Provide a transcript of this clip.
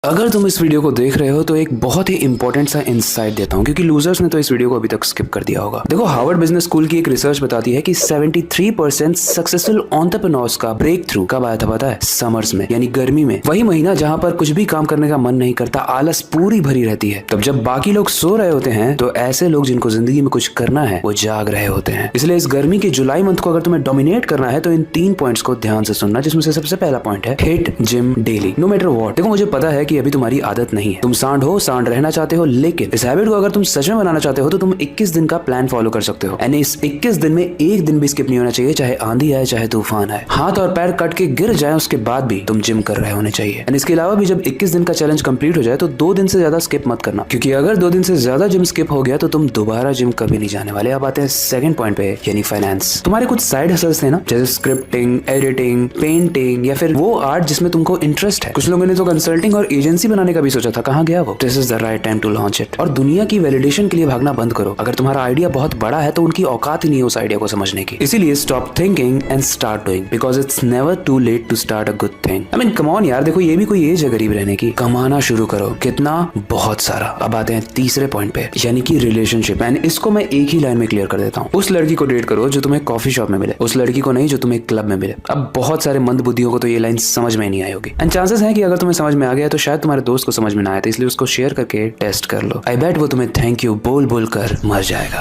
अगर तुम इस वीडियो को देख रहे हो तो एक बहुत ही इंपॉर्टेंट सा इंसाइट देता हूँ, क्योंकि लूजर्स ने तो इस वीडियो को अभी तक स्किप कर दिया होगा। देखो, हार्वर्ड बिजनेस स्कूल की एक रिसर्च बताती है कि 73% सक्सेसफुल एंटरप्रेन्योर्स का ब्रेक थ्रू कब आया था पता है? समर्स में, यानी गर्मी में। वही महीना जहाँ पर कुछ भी काम करने का मन नहीं करता, आलस पूरी भरी रहती है। तब जब बाकी लोग सो रहे होते हैं तो ऐसे लोग जिनको जिंदगी में कुछ करना है वो जाग रहे होते हैं। इसलिए इस गर्मी के जुलाई मंथ को अगर तुम्हें डोमिनेट करना है तो इन 3 पॉइंट्स को ध्यान से सुनना, जिसमें से सबसे पहला पॉइंट है hit gym daily, no matter what. देखो, मुझे पता है कि अभी तुम्हारी आदत नहीं है, तुम सांड रहना चाहते हो, लेकिन इस हैबिट को अगर तुम सच में बनाना चाहते हो तो तुम 21 दिन का प्लान फॉलो कर सकते हो। यानी इस 21 दिन में एक दिन भी स्किप नहीं होना चाहिए, चाहे आंधी आए चाहे तूफान आए, हाथ और पैर कट के गिर जाए उसके बाद भी तुम जिम कर रहे होने चाहिए। इसके अलावा भी जब 21 दिन का चैलेंज कंप्लीट हो जाए तो 2 दिन से ज्यादा स्किप मत करना, क्योंकि अगर 2 दिन से ज्यादा जिम स्किप हो गया तो तुम दोबारा जिम कभी नहीं जाने वाले। अब आते हैं सेकंड पॉइंट पे, यानी फाइनेंस। तुम्हारे कुछ साइड हसल्स थे ना, जैसे स्क्रिप्टिंग, एडिटिंग, पेंटिंग या फिर वो आर्ट जिसमें तुमको इंटरेस्ट है। कुछ लोगों ने तो कंसल्टिंग और एजेंसी बनाने का भी सोचा था, कहाँ गया वो? This is the right time to launch it. और दुनिया की वैलिडेशन के लिए भागना बंद करो। अगर तुम्हारा आइडिया बहुत बड़ा है तो उनकी औकात ही नहीं है उस आइडिया को समझने की। इसीलिए stop thinking and start doing, because it's never too late to start a good thing. I mean come on यार, देखो ये भी कोई एज है गरीब रहने की। कमाना शुरू करो। कितना? बहुत सारा। अब आते हैं तीसरे पॉइंट पे, यानी कि रिलेशनशिप। एंड इसको मैं एक ही लाइन में क्लियर कर देता हूँ। उस लड़की को डेट करो जो तुम्हें कॉफी शॉप में मिले, उस लड़की को नहीं जो तुम्हें क्लब में मिले। अब बहुत सारे मंद बुद्धियों को तो ये लाइन समझ में नहीं आई होगी, एंड चांसेस है कि अगर तुम्हें समझ में आ गया तो शायद तुम्हारे दोस्त को समझ में ना आया था, इसलिए उसको शेयर करके टेस्ट कर लो। आई बेट वो तुम्हें थैंक यू बोल बोल कर मर जाएगा।